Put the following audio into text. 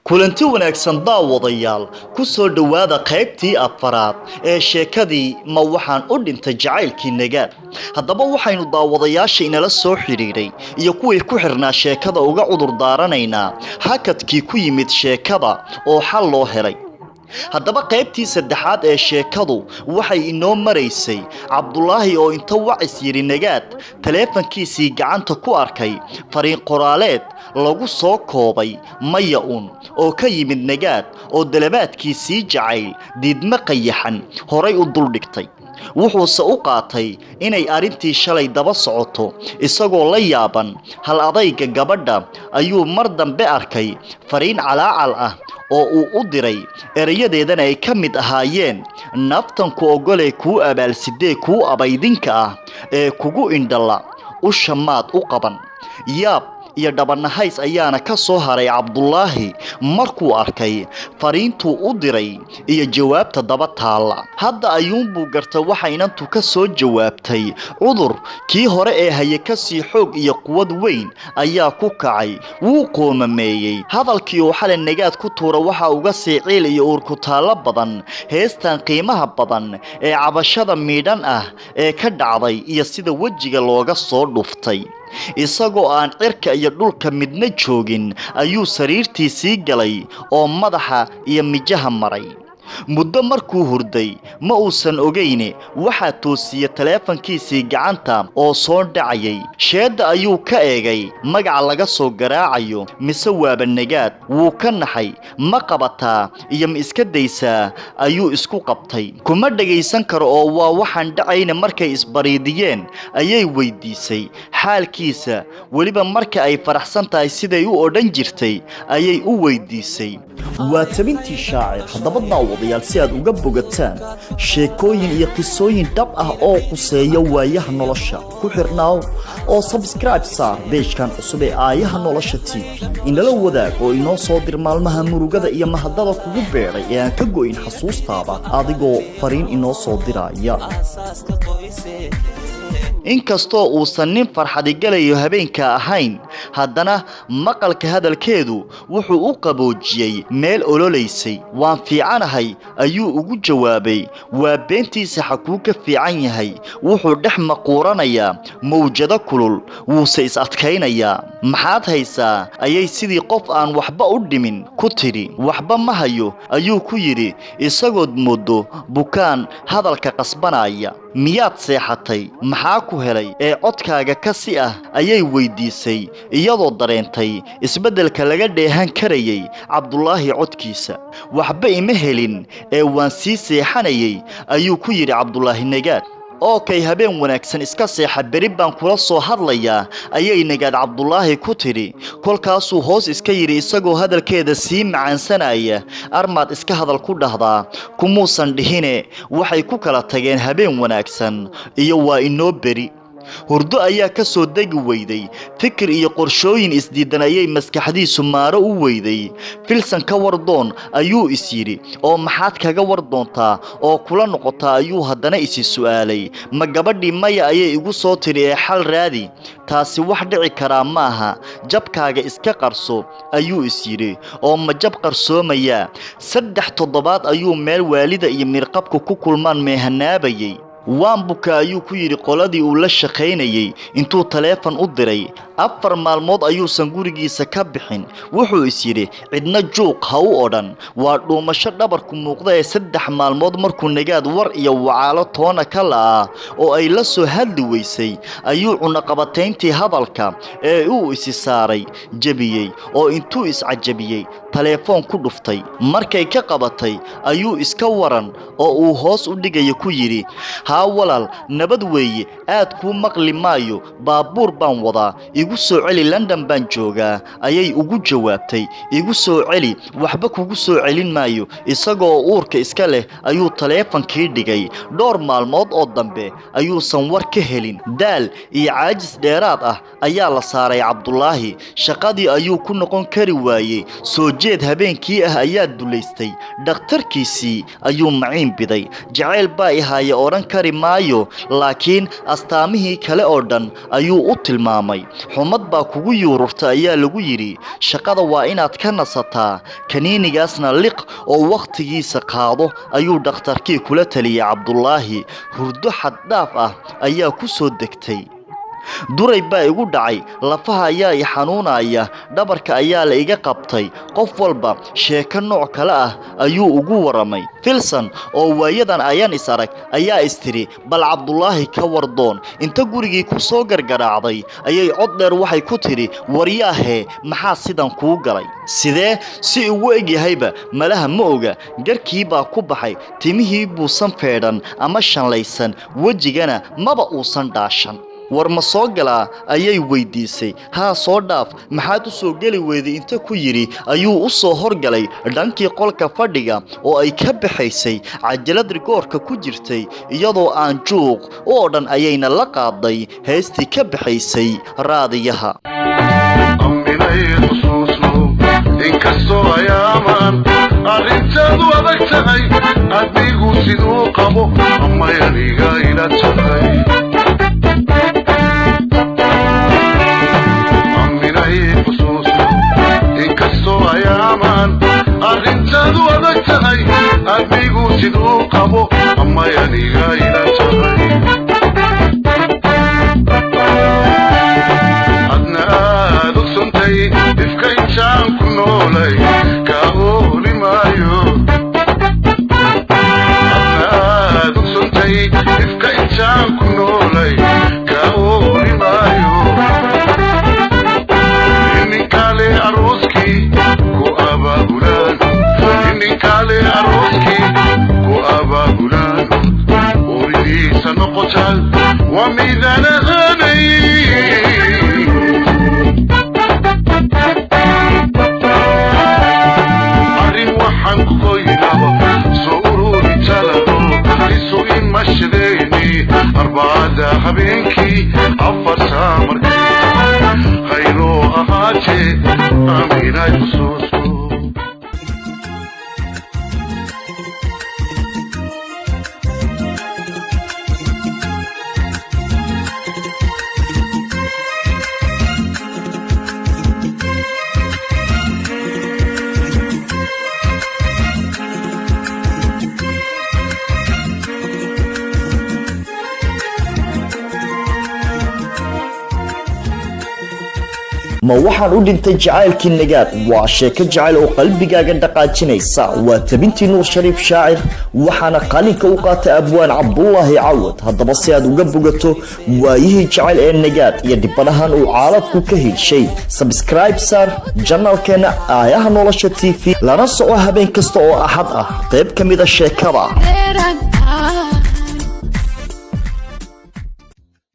kulanti wanaagsan daawadayaal ku soo dhawaada qaybtii afaraad ee sheekadii ma waxaan u dhintay jacaylkii nagaad. haddaba waxaynu daawadayaasha inala soo xiriiray iyo kuwii ku xirnaa sheekada uga cudur daaranaynaa hakadkii ku yimid sheekada oo xal loo helay. haddaba qaybtii saddexaad ee sheekadu waxay inoo maraysay cabdulaahi oo inta wacis yiri nagaad taleefankiisii gacanta ku arkay fariin qoraaleed lagu soo koobay maya oo ka yimid nagaad oo dalabaadkiisii jacayl diidma qayaxan horay u duldhigtay. wuxuuse u qaatay inay arrintii shalay daba socoto isagoo la yaaban hal adayga gabadha ayuu mar dambe arkay fariin calaacal ah oo uu u diray erayadeedana ay ka mid ahaayeen naftanku ogolay kuu abaalsidee kuu abaydinka ah ee kugu indhala u shamaad u qaban. yaab iyo dhabanahays ayaana ka soo haray cabdulaahi markuu arkay fariintuu u diray iyo jawaabta daba taalla. hadda ayuunbuu garta waxa inantu ka soo jawaabtay cudur kii hore ee haye kasii xoog iyo quwad weyn ayaa ku kacay. wuu qoomameeyey hadalkii uu xalay nagaad ku tuura waxa uga sii ciil iyo uurkutaallo badan heestan qiimaha badan ee cabashada miidhan ah ee ka dhacday iyo sida wejiga looga soo dhuftay. isagoo aan cirka iyo dhulka midna joogin ayuu sariirtiisii galay oo madaxa iyo mijaha maray. muddo markuu hurday ma uusan ogeyne waxaa toosiyey taleefankiisii gacanta oo soo dhacayay. sheedda ayuu ka eegay magaca laga soo garaacayo mise waaba nagaad. wuu ka naxay ma qabataa iyo ma iska daysaa ayuu isku qabtay. kuma dhagaysan karo oo waa waxaan dhacayna markay isbariidiyeen ayay weydiisay xaalkiisa. weliba marka ay faraxsan tahay siday u odhan jirtay ayay u weydiisay. waa tabintii shaacir. haddaba daawadayaal si aad uga bogataan sheekooyin iyo qisooyin dhab ah oo quseeya waayaha nolosha ku xirnaaw oo subscribe saar beejkan cusub ee aayaha nolosha TV. inala wadaag oo inoo soo dir maalmaha murugada iyo mahadada kugu beeray ee aan ka go'in xasuustaada adigoo fariin inoo soo diraya. inkastoo uusan nin farxadi galayo habeenka ahayn haddana maqalka hadalkeedu wuxuu u qaboojiyey meel ololeysay. waan fiicanahay ayuu ugu jawaabay. waa beentiisa xakuu ka fiican yahay. wuxuu dhex maquuranayaa mawjado kulul wuuse is adkaynayaa. maxaad haysaa ayay sidii qof aan waxba u dhimin ku tidhi. waxba ma hayo ayuu ku yidhi isagood moodo bukaan hadalka qasbanaya. miyaad seexatay maxaa ku helay ee codkaaga ka si ah ayay weydiisay iyadoo dareentay isbeddelka laga dheehan karayay cabdulaahi codkiisa. waxba ima helin ee waan sii seexanayay ayuu ku yidhi cabdulaahi nagaad. okay habeen wanaagsan iska seexa beri baan kula soo hadlayaa ayay nagaad cabdulaahi ku tidhi. kolkaasuu hoos iska yidhi isagoo hadalkeeda sii macaansanaya. armaad iska hadal ku dhahdaa kumuusan dhihine waxay ku kala tageen habeen wanaagsan iyo waa inoo beri. hurdo ayaa ka soo degi weyday. fikir iyo qorshooyin isdiidan ayay maskaxdiisu maaro u weyday. filsan ka wardoon ayuu is yidhi oo maxaad kaga war doontaa oo kula noqotaa ayuu haddana isi su'aalay. ma gabadhii maya ayay igu soo tidhi ee xal raadi. taasi wax dhici karaa maaha. jabkaaga iska qarso ayuu is yidhi oo ma jab qarsoomayaa. 3 toddobaad ayuu meel waalida iyo mirqabka ku kulmaan meehanaabayay. waan buka ayuu ku yidhi qoladii uu la shaqaynayay intuu taleefan u diray. 4 maalmood ayuusan gurigiisa ka bixin. wuxuu is yidhi cidna juuq ha u odhan. waa dhuumasho dhabarku muuqda ee 3 maalmood markuu nagaad war iyo wacaalo toona ka la'aa oo ay la soo hadli weysay ayuu cunaqabatayntii hadalka ee uu isi saaray jebiyey oo intuu iscajabiyey taleefon ku dhuftay. markay ka qabatay ayuu iska waran oo uu hoos u dhigaya ku yidhi haa walaal nabad weeye aad kuu maqli maayo baabuur baan wadaa igu soo celi London baan joogaa ayay ugu jawaabtay. igu soo celi waxba kugu soo celin maayo. isagoo uurka iska leh ayuu taleefankii dhigay. dhowr maalmood oo dambe ayuusan war ka helin. daal iyo caajis dheeraad ah ayaa la saaray cabdulaahi. shaqadii ayuu ku noqon kari waayey. soo jeed habeenkii ah ayaa dulaystay. dhakhtarkiisii ayuu maciin biday. jacayl baa ihaaye odhan kari maayo laakiin astaamihii kale oo dhan ayuu u tilmaamay xumad baa kugu yuururta ayaa lagu yiri shaqada waa inaad ka nasataa kaniinigaasna liq oo waqtigiisa qaado ayuu dhakhtarkii kula taliyay Cabdullaahi hurdo xad dhaaf ah ayaa ku soo degtay duray baa igu dhacay lafaha ayaa i xanuunaya dhabarka ayaa la iga qabtay qof walba sheeko nooc kale ah ayuu ugu waramay Filson oo waayadan ayaan is arag ayaa istiri bal Cabdullaahi ka wardoon inta gurigii ku soo gargaraacday ayay cod dheer waxay ku tiri waryaahe maxaa sidan kuu galay sidee si ugu egyahayba malaha ma oga garkii baa ku baxay timihii buusan feedhan ama shanlaysan wajigana maba uusan dhaashan war ma soo galaa ayay weydiisay haa soo dhaaf maxaad u soo gali weeday inta ku yiri ayuu u soo horgalay dhankii qolka fadhiga oo ay ka baxaysay cajalad rigoorka ku jirtay iyadoo aan juuq oo dhan ayayna la qaaday heestii ka baxaysay raadiyaha inkastoo ayaaman arrintadu adag tahay adigu siduu qabo ama aniga ila tahay inkastoo ayaaman arrintadu adag tahay adigu siduu qabo ama aniga ila tahay adna aad ogsontay ifka intaan ku noolay ka ooli maayo adna aad ogsontay ifka intaan ku noolay ka ooli maayo ninkale aroski ku abaabulaan uridiisa noqotaal waa midaan ahaanay arrin waxaan ku qoynaba soo ururi talado isu imashadeeni arbacada habeenkii afar saamarkii khayroo ahaatee aaminay xusuuso ma waxaan u dhintay jacaylkii nagaad waa sheeko jacayl oo qalbigaaga dhaqaajinaysa waa tabintii nuur shariif shaacir waxaana qalinka u qaatay abwaan Cabdullaahi Cawad haddaba si aad uga bogato waayihii jacayl ee nagaad iyo dibanahan uu caaladku ka helshay subscribe sar channelkeena aayaha nolosha TV lana soco habeen kasta oo axad ah qayb kamida sheekada